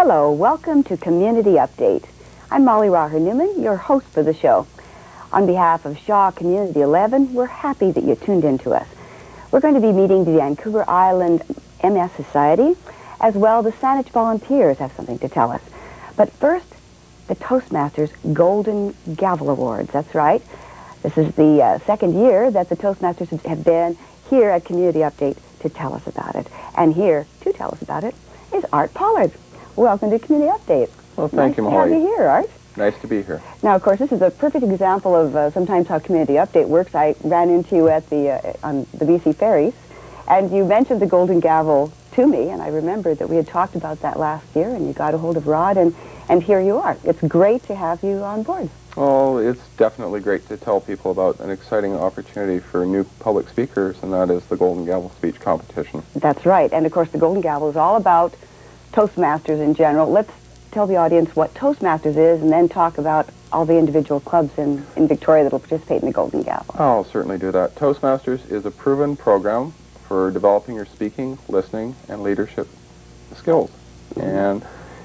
Hello, welcome to Community Update. I'm Molly Raher-Newman, your host for the show. On behalf of Shaw Community 11, we're happy that you tuned in to us. We're going to be meeting the Vancouver Island MS Society, as well the Saanich volunteers have something to tell us. But first, the Toastmasters Golden Gavel Awards. That's right. This is the second year that the Toastmasters have been here at Community Update to tell us about it. And here to tell us about it is Art Pollard. Welcome to Community Update. Well, thank you, Molly. Nice to have you here, Art. Nice to be here. Now, of course, this is a perfect example of sometimes how Community Update works. I ran into you at on the BC ferries, and you mentioned the Golden Gavel to me, and I remembered that we had talked about that last year, and you got a hold of Rod, and here you are. It's great to have you on board. Well, it's definitely great to tell people about an exciting opportunity for new public speakers, and that is the Golden Gavel speech competition. That's right, and of course the Golden Gavel is all about Toastmasters in general. Let's tell the audience what Toastmasters is, and then talk about all the individual clubs in Victoria that will participate in the Golden Gavel. I'll certainly do that. Toastmasters is a proven program for developing your speaking, listening, and leadership skills. And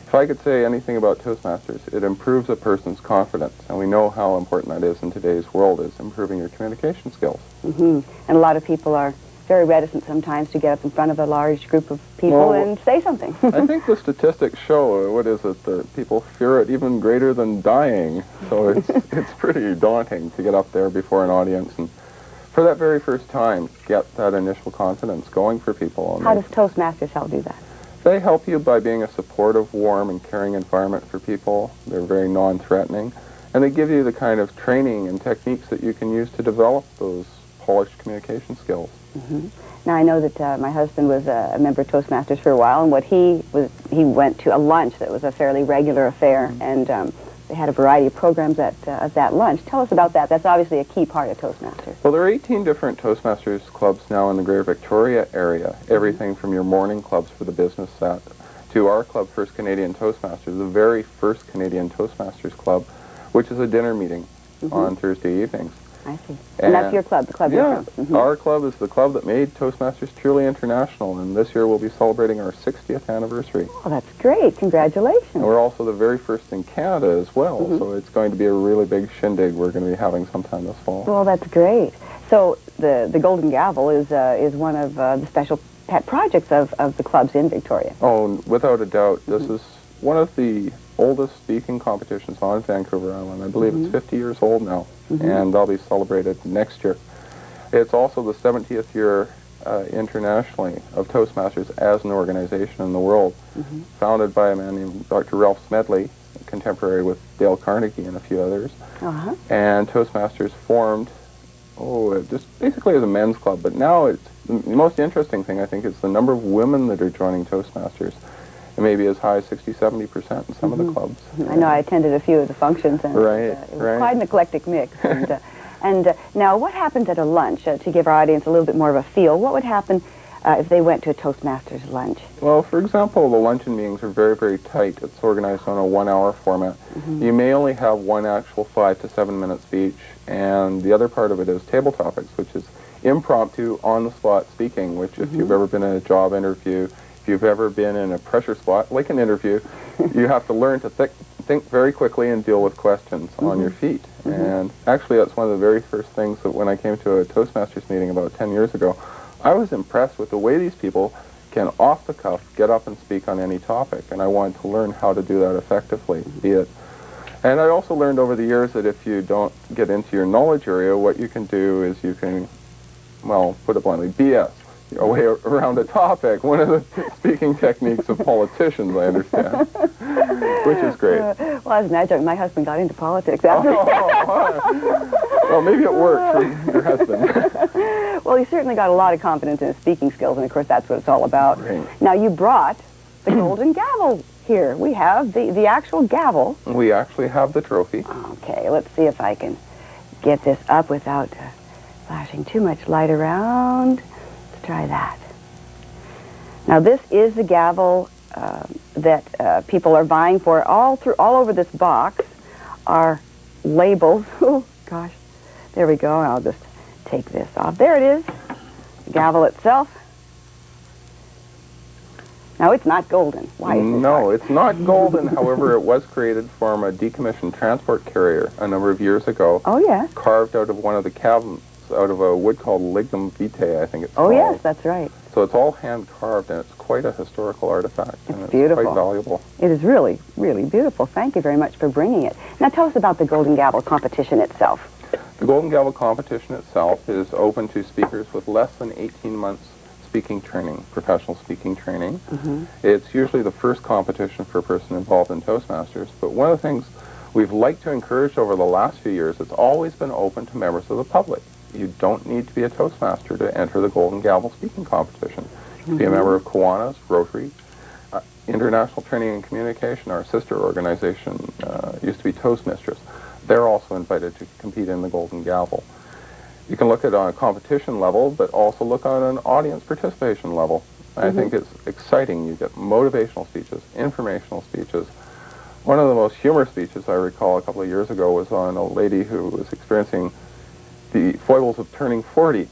if I could say anything about Toastmasters, it improves a person's confidence, and we know how important that is in today's world, is improving your communication skills. And a lot of people are very reticent sometimes to get up in front of a large group of people and say something. I think the statistics show, what is it, that people fear it even greater than dying. So it's pretty daunting to get up there before an audience and for that very first time get that initial confidence going for people. How does Toastmasters help do that? They help you by being a supportive, warm, and caring environment for people. They're very non-threatening. And they give you the kind of training and techniques that you can use to develop those polished communication skills. Now, I know that my husband was a member of Toastmasters for a while, and he went to a lunch that was a fairly regular affair, and they had a variety of programs at that lunch. Tell us about that. That's obviously a key part of Toastmasters. Well, there are 18 different Toastmasters clubs now in the Greater Victoria area, everything from your morning clubs for the business set to our club, First Canadian Toastmasters, the very first Canadian Toastmasters club, which is a dinner meeting on Thursday evenings. I see. And that's your club, the club you're from. Our club is the club that made Toastmasters truly international, and this year we'll be celebrating our 60th anniversary. Oh, that's great. Congratulations. And we're also the very first in Canada as well, so it's going to be a really big shindig we're going to be having sometime this fall. Well, that's great. So the Golden Gavel is one of the special pet projects of the clubs in Victoria. Oh, without a doubt. This is one of the oldest speaking competitions on Vancouver Island. I believe it's 50 years old now, and they'll be celebrated next year. It's also the 70th year internationally of Toastmasters as an organization in the world, founded by a man named Dr. Ralph Smedley, contemporary with Dale Carnegie and a few others. And Toastmasters formed, just basically as a men's club, but now it's the most interesting thing, I think, is the number of women that are joining Toastmasters. It may be as high as 60-70% in some of the clubs. I know I attended a few of the functions, and it was quite an eclectic mix. And now, what happens at a lunch, to give our audience a little bit more of a feel? What would happen if they went to a Toastmasters lunch? Well, for example, the luncheon meetings are very, very tight. It's organized on a 1-hour format. You may only have one actual 5 to 7 minute speech, and the other part of it is table topics, which is impromptu, on-the-spot speaking, which if you've ever been in a job interview, if you've ever been in a pressure spot, like an interview, you have to learn to think very quickly and deal with questions on your feet. And actually, that's one of the very first things that when I came to a Toastmasters meeting about 10 years ago, I was impressed with the way these people can, off the cuff, get up and speak on any topic. And I wanted to learn how to do that effectively, And I also learned over the years that if you don't get into your knowledge area, what you can do is you can, well, put it bluntly, BS your way around a topic. One of the speaking techniques of politicians, I understand, which is great. Well, as an adjunct, my husband got into politics after. Well, maybe it worked for your husband. Well, he certainly got a lot of confidence in his speaking skills, and of course that's what it's all about. Right. Now, you brought the Golden Gavel here. We have the actual gavel. We actually have the trophy. Okay, let's see if I can get this up without flashing too much light around. Let's try that. Now, this is the gavel that people are vying for. All over this box are labels. Oh, gosh. There we go. I'll just take this off. There it is, the gavel itself. Now, it's not golden. Why is it? No, it's not golden. However, it was created from a decommissioned transport carrier a number of years ago. Oh, yes. Carved out of one of the cabins, out of a wood called lignum vitae, I think it's Oh, called. yes, that's right. So it's all hand-carved, and it's quite a historical artifact. It's and beautiful. Quite valuable. It is really, really beautiful. Thank you very much for bringing it. Now, tell us about the Golden Gavel competition itself. The Golden Gavel competition itself is open to speakers with less than 18 months speaking training, professional speaking training. It's usually the first competition for a person involved in Toastmasters, but one of the things we've liked to encourage over the last few years, it's always been open to members of the public. You don't need to be a Toastmaster to enter the Golden Gavel speaking competition. You can be a member of Kiwanis, Rotary, International Training and Communication, our sister organization, used to be Toastmistress. They're also invited to compete in the Golden Gavel. You can look at it on a competition level, but also look on an audience participation level. I think it's exciting. You get motivational speeches, informational speeches. One of the most humorous speeches I recall a couple of years ago was on a lady who was experiencing the foibles of turning 40.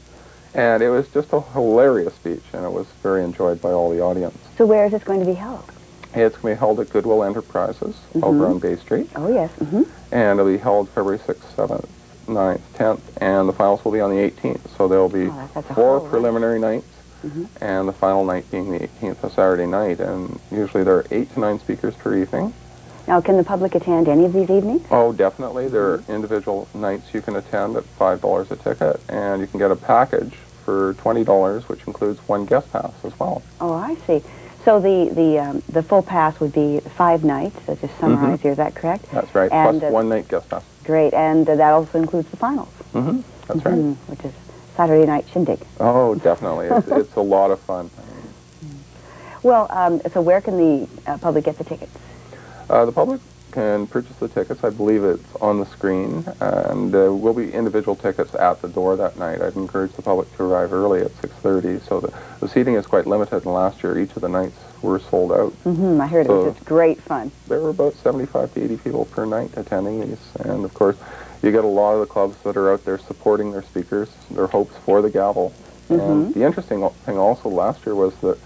And it was just a hilarious speech, and it was very enjoyed by all the audience. So where is this going to be held? It's going to be held at Goodwill Enterprises over on Bay Street. Oh, yes. And it'll be held February 6th, 7th, 9th, 10th, and the finals will be on the 18th. So there'll be that's a 4 whole preliminary nights, and the final night being the 18th, a Saturday night. And usually there are 8 to 9 speakers per evening. Now, can the public attend any of these evenings? Oh, definitely. There are individual nights you can attend at $5 a ticket, and you can get a package for $20, which includes 1 guest pass as well. Oh, I see. So the full pass would be 5 nights, to just summarize here, is that correct? That's right, And, plus 1 night guest pass. Great, and that also includes the finals. That's right. Which is Saturday night shindig. Oh, definitely. It's a lot of fun. Well, so where can the public get the tickets? The public can purchase the tickets. I believe it's on the screen, and there will be individual tickets at the door that night. I'd encourage the public to arrive early at 6:30, so the seating is quite limited, and last year each of the nights were sold out. I heard it was just great fun. There were about 75 to 80 people per night attending these, and of course you get a lot of the clubs that are out there supporting their speakers, their hopes for the gavel. And the interesting thing also last year was that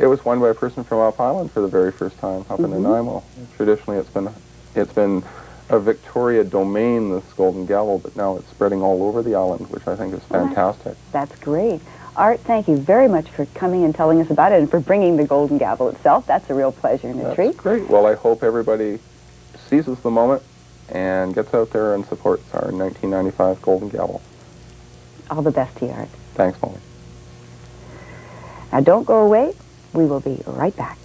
it was won by a person from Up Island for the very first time, up in Nanaimo. Traditionally, it's been a Victoria domain, this Golden Gavel, but now it's spreading all over the island, which I think is fantastic. That's great. Art, thank you very much for coming and telling us about it and for bringing the Golden Gavel itself. That's a real pleasure and a treat. That's great. Well, I hope everybody seizes the moment and gets out there and supports our 1995 Golden Gavel. All the best to you, Art. Thanks, Molly. Now, don't go away. We will be right back.